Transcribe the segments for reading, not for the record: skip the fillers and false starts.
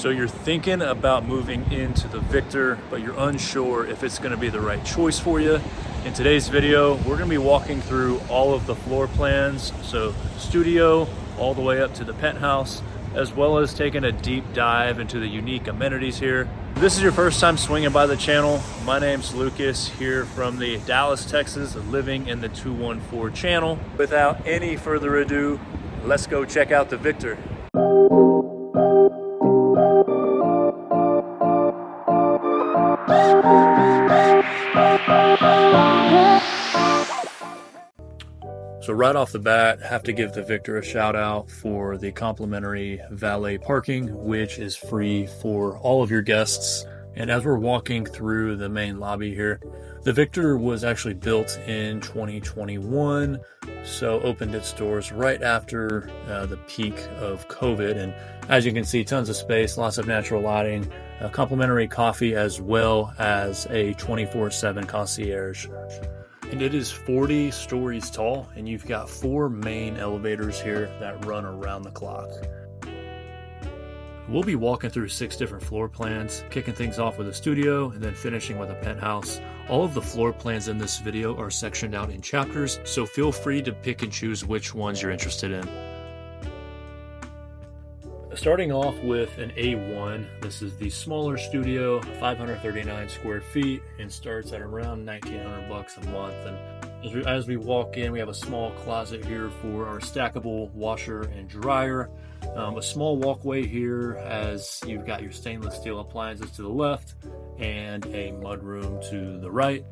So you're thinking about moving into the Victor, but you're unsure if it's going to be the right choice for you. In today's video, we're going to be walking through all of the floor plans, so studio all the way up to the penthouse, as well as taking a deep dive into the unique amenities here. If this is your first time swinging by the channel, my name's Lucas, here from the Dallas, Texas, living in the 214 channel. Without any further ado, let's go check out the Victor. So right off the bat, have to give the Victor a shout out for the complimentary valet parking, which is free for all of your guests. And as we're walking through the main lobby here, the Victor was actually built in 2021, so opened its doors right after the peak of COVID. And as you can see, tons of space, lots of natural lighting, complimentary coffee, as well as a 24/7 concierge. And it is 40 stories tall, and you've got 4 main elevators here that run around the clock. We'll be walking through 6 different floor plans, kicking things off with a studio and then finishing with a penthouse. All of the floor plans in this video are sectioned out in chapters, so feel free to pick and choose which ones you're interested in. Starting off with an A1, this is the smaller studio, 539 square feet, and starts at around $1,900 a month. And as we walk in, we have a small closet here for our stackable washer and dryer. A small walkway here as you've got your stainless steel appliances to the left and a mudroom to the right.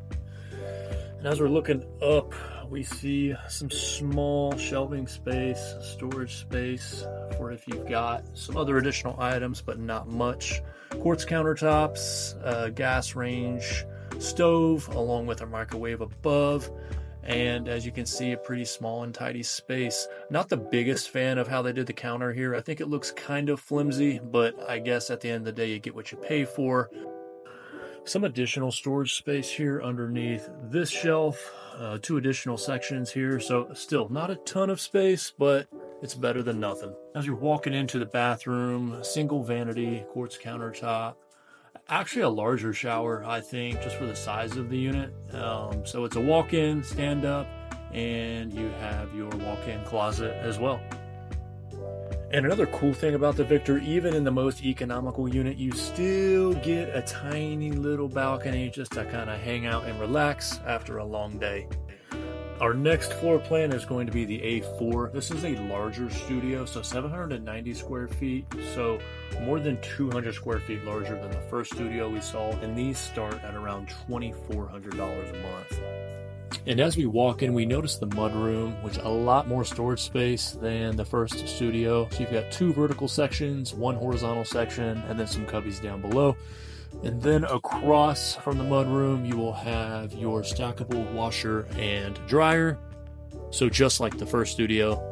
And as we're looking up, we see some small shelving space, storage space for if you've got some other additional items, but not much. Quartz countertops, gas range, stove, along with a microwave above. And as you can see, a pretty small and tidy space. Not the biggest fan of how they did the counter here. I think it looks kind of flimsy, but I guess at the end of the day, you get what you pay for. Some additional storage space here underneath this shelf, 2 additional sections here, so still not a ton of space, but it's better than nothing. As you're walking into the bathroom, single vanity, quartz countertop, actually a larger shower, I think, just for the size of the unit. So it's a walk-in, stand up, and you have your walk-in closet as well. And another cool thing about the Victor, even in the most economical unit, you still get a tiny little balcony just to kind of hang out and relax after a long day. Our next floor plan is going to be the A4. This is a larger studio, so 790 square feet, so more than 200 square feet larger than the first studio we saw, and these start at around $2,400 a month. And as we walk in, we notice the mudroom, which a lot more storage space than the first studio. So you've got 2 vertical sections, 1 horizontal section, and then some cubbies down below. And then across from the mudroom, you will have your stackable washer and dryer. So just like the first studio.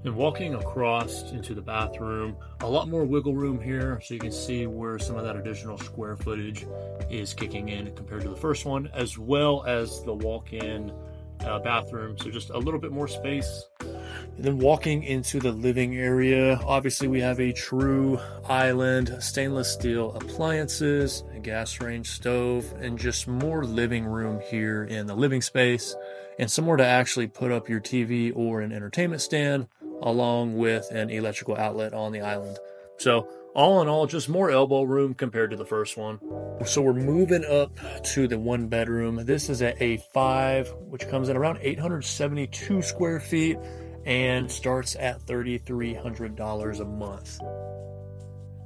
And walking across into the bathroom, a lot more wiggle room here, so you can see where some of that additional square footage is kicking in compared to the first one, as well as the walk-in bathroom, so just a little bit more space. And then walking into the living area, obviously we have a true island, stainless steel appliances, a gas range stove, and just more living room here in the living space, and somewhere to actually put up your TV or an entertainment stand, along with an electrical outlet on the island. So all in all, just more elbow room compared to the first one. So we're moving up to the 1 bedroom. This is at A5, which comes in around 872 square feet and starts at $3,300 a month.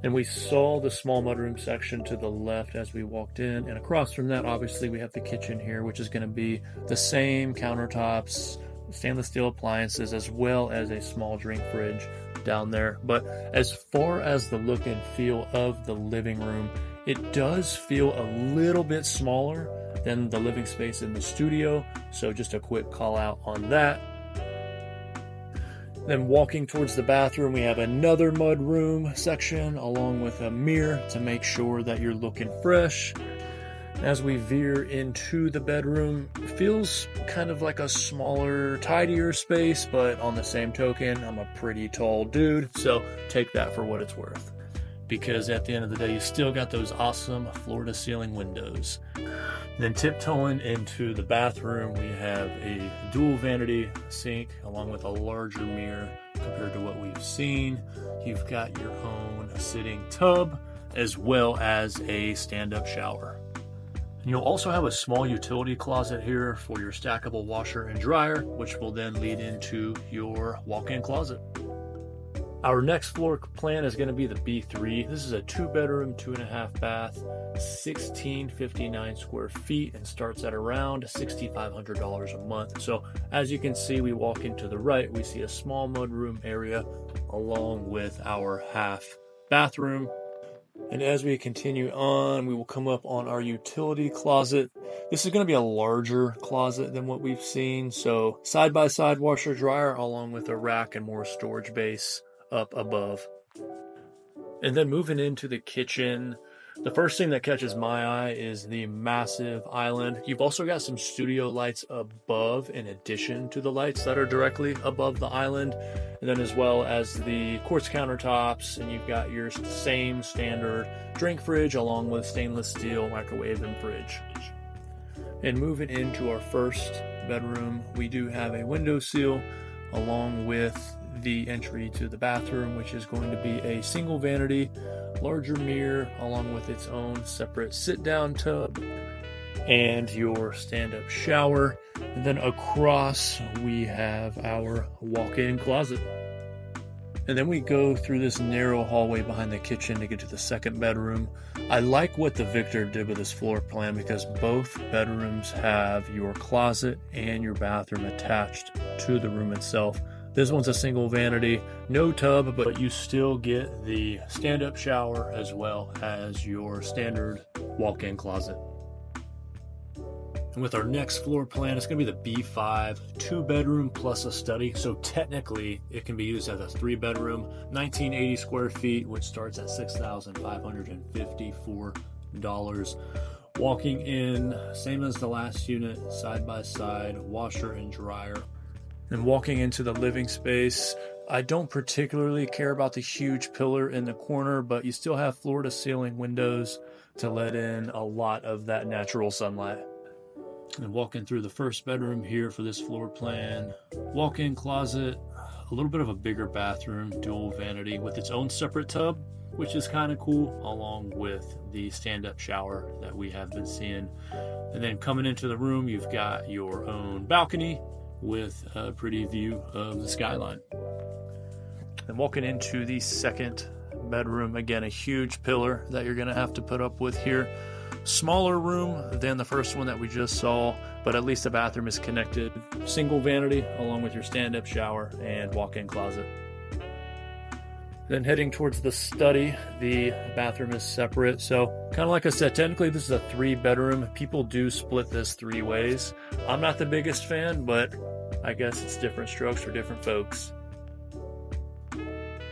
And we saw the small mudroom section to the left as we walked in, and across from that, obviously we have the kitchen here, which is going to be the same countertops, stainless steel appliances, as well as a small drink fridge down there. But as far as the look and feel of the living room, it does feel a little bit smaller than the living space in the studio, so just a quick call out on that. Then walking towards the bathroom, we have another mudroom section along with a mirror to make sure that you're looking fresh. As we veer into the bedroom, it feels kind of like a smaller, tidier space, but on the same token, I'm a pretty tall dude, so take that for what it's worth. because at the end of the day, you still got those awesome floor-to-ceiling windows. Then tiptoeing into the bathroom, we have a dual vanity sink along with a larger mirror compared to what we've seen. You've got your own sitting tub as well as a stand-up shower. And you'll also have a small utility closet here for your stackable washer and dryer, which will then lead into your walk-in closet. Our next floor plan is going to be the B3. This is a 2-bedroom, 2.5 bath, 1,659 square feet, and starts at around $6,500 a month. So as you can see, we walk into the right, we see a small mudroom area along with our half bathroom. And as we continue on, we will come up on our utility closet. This is going to be a larger closet than what we've seen. So side-by-side washer dryer along with a rack and more storage base up above. And then moving into the kitchen, the first thing that catches my eye is the massive island. You've also got some studio lights above in addition to the lights that are directly above the island. And then as well as the quartz countertops, and you've got your same standard drink fridge along with stainless steel microwave and fridge. And moving into our first bedroom, we do have a windowsill along with the entry to the bathroom, which is going to be a single vanity, larger mirror, along with its own separate sit-down tub and your stand-up shower. And then across, we have our walk-in closet. And then we go through this narrow hallway behind the kitchen to get to the second bedroom. I like what the Victor did with this floor plan because both bedrooms have your closet and your bathroom attached to the room itself. This one's a single vanity, no tub, but you still get the stand-up shower as well as your standard walk-in closet. And with our next floor plan, it's going to be the B5, 2-bedroom plus a study. So technically, it can be used as a 3-bedroom, 1,980 square feet, which starts at $6,554. Walking in, same as the last unit, side by side, washer and dryer. And walking into the living space, I don't particularly care about the huge pillar in the corner, but you still have floor-to-ceiling windows to let in a lot of that natural sunlight. And walking through the first bedroom here for this floor plan, walk-in closet, a little bit of a bigger bathroom, dual vanity with its own separate tub, which is kind of cool, along with the stand-up shower that we have been seeing. And then coming into the room, you've got your own balcony with a pretty view of the skyline. And walking into the second bedroom, again, a huge pillar that you're going to have to put up with here. Smaller room than the first one that we just saw, but at least the bathroom is connected. Single vanity along with your stand-up shower and walk-in closet. Then heading towards the study, the bathroom is separate. So kind of like I said, technically this is a 3-bedroom. People do split this 3 ways. I'm not the biggest fan, but I guess it's different strokes for different folks.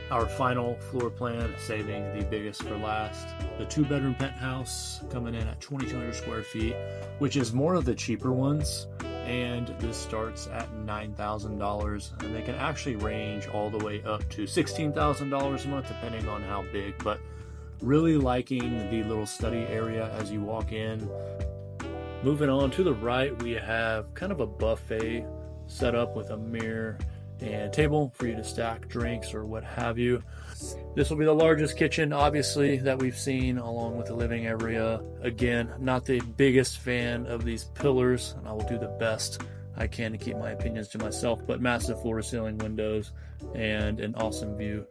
Our final floor plan, saving the biggest for last. The 2-bedroom penthouse coming in at 2,200 square feet, which is more of the cheaper ones. And this starts at $9,000, and they can actually range all the way up to $16,000 a month, depending on how big. But really liking the little study area as you walk in. Moving on to the right, we have kind of a buffet set up with a mirror and table for you to stack drinks or what have you. This will be the largest kitchen, obviously, that we've seen, along with the living area. Again, not the biggest fan of these pillars, and I will do the best I can to keep my opinions to myself, but massive floor-to-ceiling windows and an awesome view.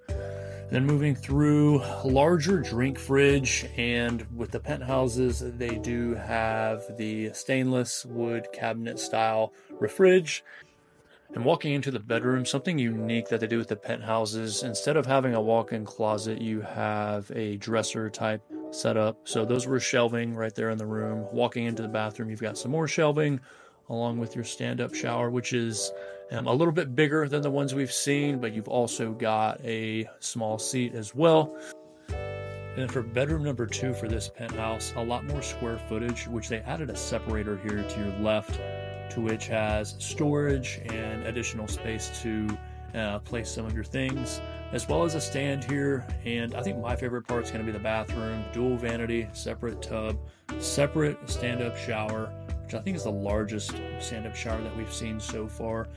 Then moving through, larger drink fridge, and with the penthouses, they do have the stainless wood cabinet style refrige. And walking into the bedroom, something unique that they do with the penthouses, instead of having a walk-in closet, you have a dresser type setup. So those were shelving right there in the room. Walking into the bathroom, you've got some more shelving along with your stand-up shower, which is a little bit bigger than the ones we've seen, but you've also got a small seat as well. And then for bedroom number 2 for this penthouse, a lot more square footage, which they added a separator here to your left, to which has storage and additional space to place some of your things. as well as a stand here. And I think my favorite part is going to be the bathroom, dual vanity, separate tub, separate stand-up shower, which I think is the largest stand-up shower that we've seen so far,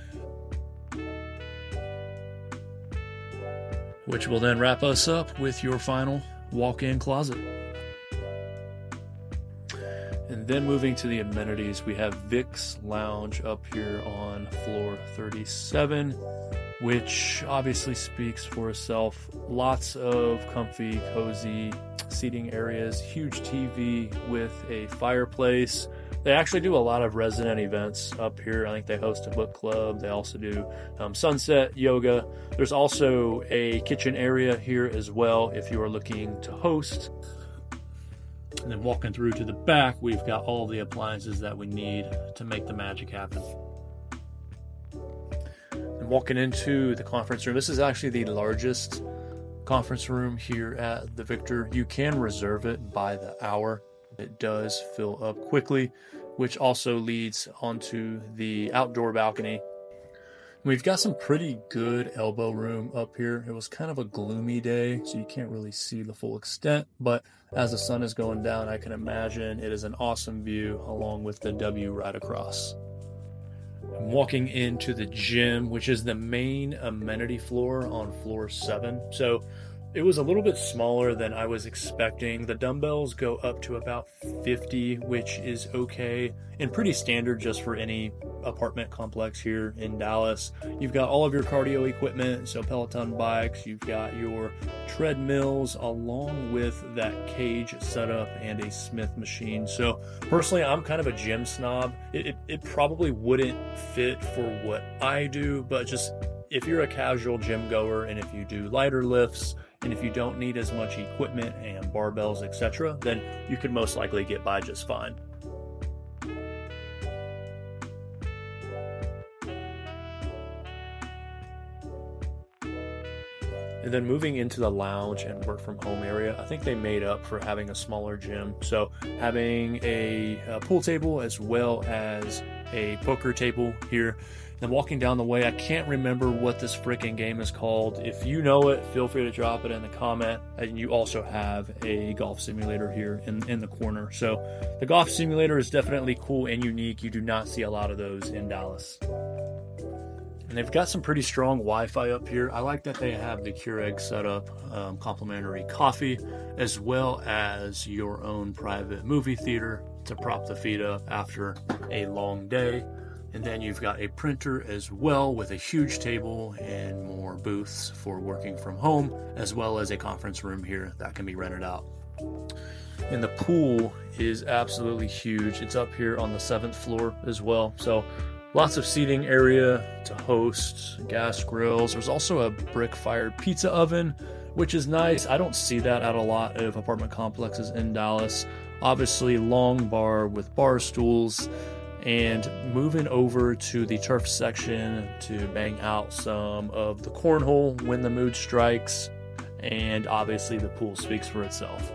which will then wrap us up with your final walk-in closet. And then moving to the amenities, we have Vic's Lounge up here on floor 37, which obviously speaks for itself. Lots of comfy, cozy seating areas, huge TV with a fireplace. They actually do a lot of resident events up here. I think they host a book club. They also do sunset yoga. There's also a kitchen area here as well if you are looking to host. And then walking through to the back, we've got all the appliances that we need to make the magic happen. And walking into the conference room, this is actually the largest conference room here at the Victor. You can reserve it by the hour. It does fill up quickly, which also leads onto the outdoor balcony. We've got some pretty good elbow room up here. It was kind of a gloomy day, so you can't really see the full extent, but as the sun is going down, I can imagine it is an awesome view along with the W right across. I'm walking into the gym, which is the main amenity floor on floor 7. So it was a little bit smaller than I was expecting. The dumbbells go up to about 50, which is okay and pretty standard just for any apartment complex here in Dallas. You've got all of your cardio equipment, so Peloton bikes, you've got your treadmills along with that cage setup and a Smith machine. So personally, I'm kind of a gym snob. It probably wouldn't fit for what I do, but just if you're a casual gym goer and if you do lighter lifts, and if you don't need as much equipment and barbells, etc., then you could most likely get by just fine. And then moving into the lounge and work from home area, I think they made up for having a smaller gym. So having a pool table as well as a poker table here. And walking down the way, I can't remember what this freaking game is called. If you know it, feel free to drop it in the comment. And you also have a golf simulator here in the corner. So the golf simulator is definitely cool and unique. You do not see a lot of those in Dallas. And they've got some pretty strong Wi-Fi up here. I like that they have the Keurig setup, complimentary coffee, as well as your own private movie theater to prop the feet up after a long day. And then you've got a printer as well with a huge table and more booths for working from home, as well as a conference room here that can be rented out. And the pool is absolutely huge. It's up here on the 7th floor as well. So lots of seating area to host, gas grills. There's also a brick-fired pizza oven, which is nice. I don't see that at a lot of apartment complexes in Dallas. Obviously, long bar with bar stools. And moving over to the turf section to bang out some of the cornhole when the mood strikes. And obviously the pool speaks for itself.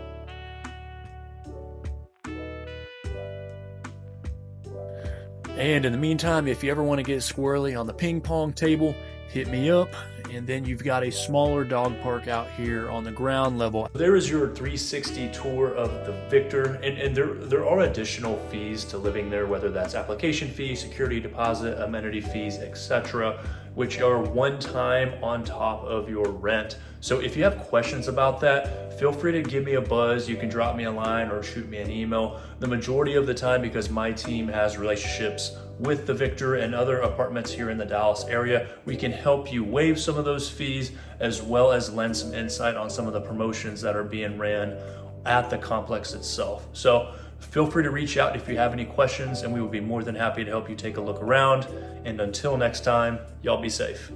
And in the meantime, if you ever want to get squirrely on the ping pong table, hit me up. And then you've got a smaller dog park out here on the ground level. There is your 360 tour of the Victor, and there are additional fees to living there, whether that's application fee, security deposit, amenity fees, etc., which are one time on top of your rent. So if you have questions about that, feel free to give me a buzz. You can drop me a line or shoot me an email. The majority of the time, because my team has relationships with the Victor and other apartments here in the Dallas area, we can help you waive some of those fees, as well as lend some insight on some of the promotions that are being ran at the complex itself. So feel free to reach out if you have any questions, and we will be more than happy to help you take a look around. And until next time, y'all be safe.